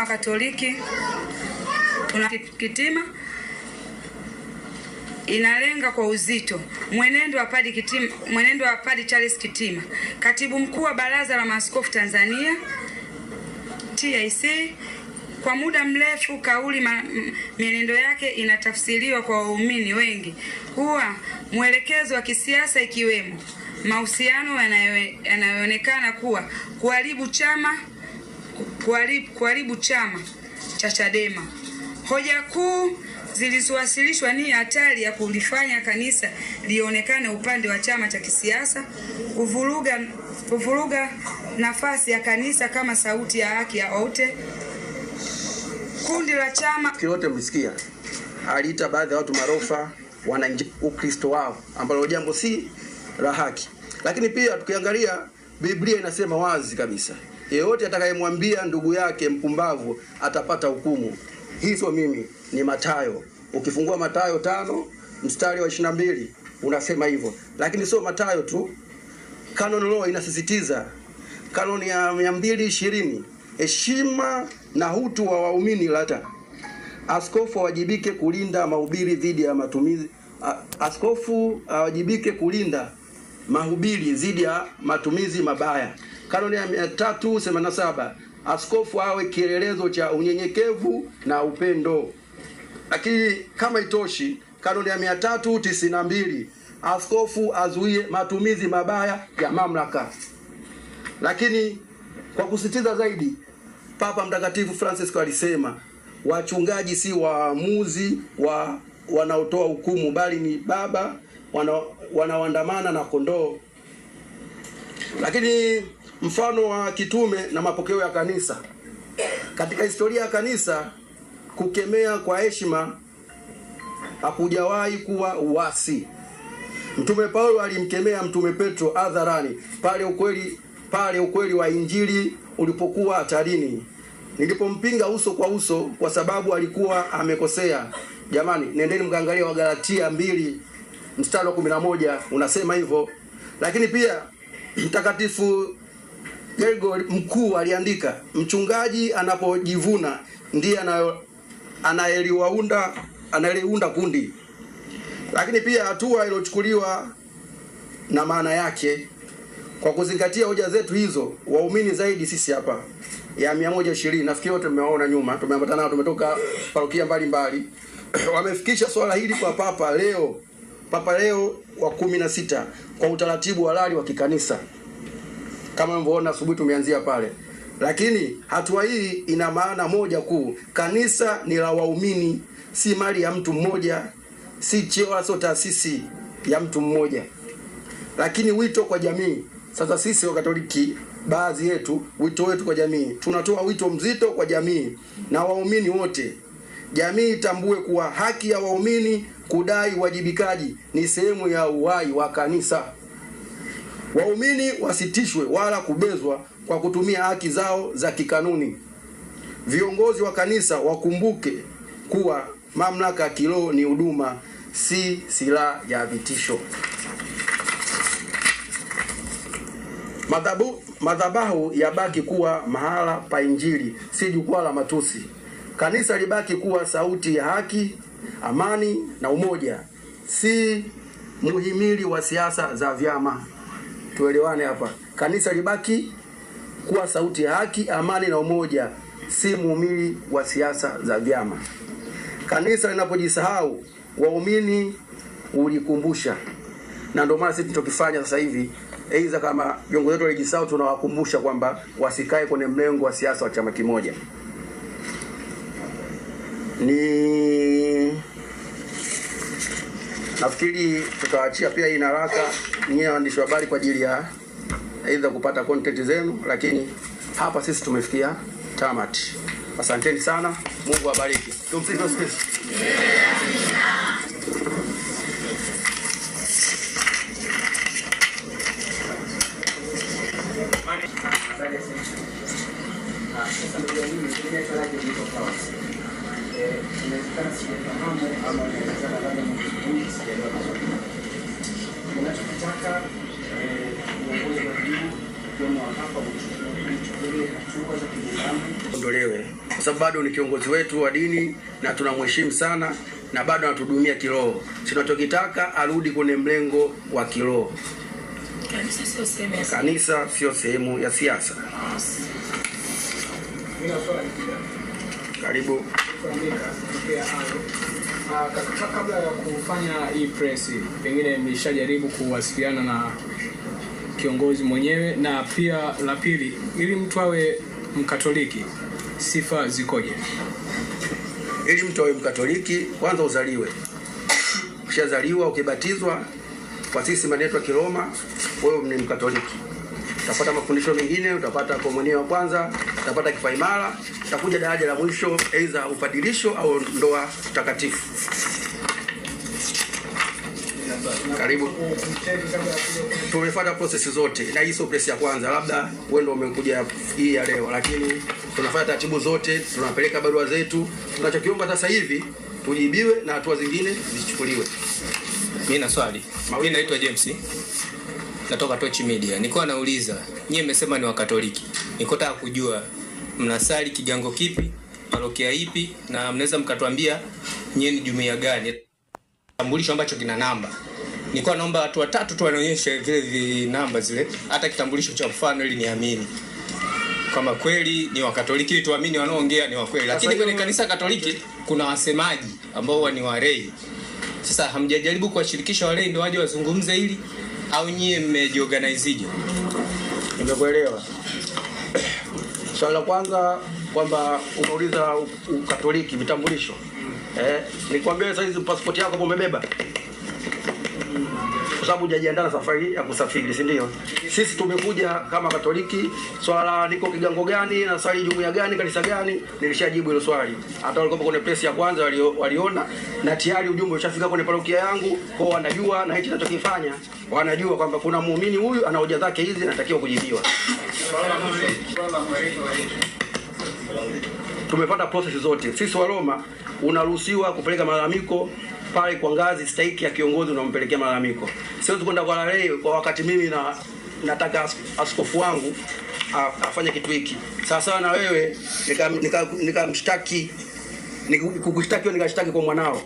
wa Katoliki tuna Kitima inalenga kwa uzito mwenendo wa Padre Charles Kitima, Katibu Mkuu wa Baraza la Maaskofu Tanzania TIC. Kwa muda mrefu mienendo yake inatafsiriwa kwa waumini wengi huwa mwelekezo wa kisiasa, ikiwemo mahusiano yanayoonekana kuwa kuharibu chama cha Chadema. Hoja kuu zilizowasilishwa ni hatari ya kulifanya kanisa lionekane upande wa chama cha kisiasa, kuvuruga nafasi ya kanisa kama sauti ya haki ya wote. Kundi la chama kilote msikia aliita baadhi ya watu marofa wana Ukristo wao, ambalo jambo si la haki. Lakini pia tukiangalia Biblia inasema wazi kabisa, yeyote atakayemwambia ndugu yake mpumbavu atapata hukumu. Hii sio mimi, ni Mathayo. Ukifungua Mathayo 5 mstari wa 22 unasema hivyo. Lakini sio Mathayo tu, Canon Law inasisitiza, kanoni ya 220, heshima na utu wa waumini lata. Askofu awajibike kulinda mahubiri dhidi ya matumizi. Askofu awajibike kulinda mahubiri dhidi ya matumizi mabaya. Kanoni ya 387, askofu awe kielelezo cha unyenyekevu na upendo. Lakini kama itoshi, kanoni ya 392, askofu azuie matumizi mabaya ya mamlaka. Lakini kwa kusisitiza zaidi, Papa Mtakatifu Francis alisema wachungaji si waamuzi wanaotoa hukumu, bali ni baba wanaoandamana na kondoo. Lakini mfano wa kitume na mapokeo ya kanisa. Katika historia ya kanisa, kukemea kwa heshima hakujawahi kuwa uasi. Mtume Paulo alimkemea Mtume Petro hadharani pale ukweli wa Injili ulipokuwa hatarini. Nilipompinga uso kwa uso kwa sababu alikuwa amekosea. Jamani, nendeni mkaangalia Wagalatia 2 mstari wa 11 unasema hivyo. Lakini pia Mtakatifu Gregori Mkuu aliandika, mchungaji anapojivuna ndiye anayeliunda kundi. Lakini pia hatua iliyochukuliwa na maana yake. Kwa kuzingatia hoja zetu hizo, waumini zaidi sisi hapa ya 120, nafikiri wote mmewaona nyuma, tumeambatana nao, tumetoka parokia mbalimbali wamefikisha swala hili kwa Papa Leo wa 16 kwa utaratibu halali wa kikanisa. Kama mlivyoona asubuhi tumeanzia pale. Lakini hatua hii ina maana moja kuu: kanisa ni la waumini, si mali ya mtu mmoja, si cheo wala taasisi ya mtu mmoja. Lakini wito kwa jamii. Sasa sisi wa Katoliki, baadhi yetu, wito wetu kwa jamii, tunatoa wito mzito kwa jamii na waumini wote. Jamii itambue kuwa haki ya waumini kudai wajibikaji ni sehemu ya uhai wa kanisa. Waumini wasitishwe wala kubezwa kwa kutumia haki zao za kikanuni. Viongozi wa kanisa wakumbuke kuwa mamlaka ya kiroho ni huduma, si silaha ya vitisho. Madhabahu yabaki kuwa mahala pa Injili, si jukwaa la matusi. Kanisa libaki kuwa sauti ya haki, amani na umoja, si muhimili wa siasa za vyama. Tuelewane hapa. Kanisa libaki kuwa sauti ya haki, amani na umoja, si muhimili wa siasa za vyama. Kanisa linapojisahau, waumini ulikumbusha. Na ndio maana sisi tunachokifanya sasa hivi, aidha kama viongozi wetu walijisahau, tunawakumbusha kwamba wasikae kwenye mlengo wa siasa wa chama kimoja. Nafikiri tutawaachia pia hii naraka nyinyi waandishi wa habari kwa ajili ya aidha kupata content zenu, lakini hapa sisi tumefikia tamati. Asanteni sana, Mungu awabariki. Tumsifu Yesu Kristo. Ondolewe kwa sababu bado ni kiongozi wetu wa dini na tunamheshimu sana, na bado anatuhudumia kiroho. Tunachokitaka arudi kwenye mlengo wa kiroho. Kanisa sio sehemu ya siasa. Karibu. Kabla ya kufanya hii press, pengine mmeshajaribu kuwasiliana na kiongozi mwenyewe? Na pia la pili, ili mtu awe Mkatoliki sifa zikoje? Ili mtu awe Mkatoliki kwanza uzaliwe. Ukishazaliwa, ukibatizwa, kwa sisi maneno ya Kiroma, wewe ni Mkatoliki. Utapata mafundisho mengine, utapata komunio ya kwanza, utapata kipaimara, utakuja daraja la mwisho aidha upadilisho au ndoa takatifu. Karibu. Tumefuata process zote, na hii sio press ya kwanza, labda wewe ndio umekuja hii ya leo, lakini tunafanya taratibu zote, tunapeleka barua zetu. Tunachokiomba sasa hivi tujibiwe na hatua zingine zichukuliwe. Mimi na swali. Mimi naitwa James. Natoka Torch Media. Nilikuwa nauliza, nyie mmesema ni Wakatoliki. Nikotaka kujua mnasali kigango kipi, parokia ipi, na mnaweza mkatuambia nyie ni jumuiya gani? Kitambulisho ambacho kina namba. Nilikuwa naomba watu watatu tu wanaonyesha vile namba zile, hata kitambulisho cha mfano ili niamini kama kweli ni Wakatoliki, tuamini wanaoongea ni wa kweli. Lakini kwenye kanisa Katoliki kuna wasemaji ambao ni walei. Sasa hamjajaribu kuwashirikisha walei ndio waje wazungumze hili, au nyie mmejiorganizeje? Nimekuelewa. Swali la kwanza kwamba umeuliza Ukatoliki vitambulisho. Nikwambie sasa hizi passport yako hapo umebeba? Kwa sababu hujajiandaa na safari ya kusafiri, si ndio? Sisi tumekuja kama Katoliki, swala niko kigango gani na swali jumuiya gani, kanisa gani, nilishajibu hilo swali. Hata walikopo kwenye press ya kwanza waliona, na tayari ujumbe ushafika kwenye parokia yangu, kwa wanajua na hichi ninachokifanya, wanajua kwamba kuna muumini huyu ana hoja zake hizi anatakiwa kujibiwa. Tumepata process zote. Sisi wa Roma unaruhusiwa kupeleka malalamiko pale kwa ngazi stahiki ya kiongozi, unampelekea malalamiko. Siwezi kwenda kwa lei kwa wakati mimi nataka askofu wangu afanye kitu hiki. Sasa na wewe nikamshtaki kukushtaki wewe nikashtaki kwa mwanao.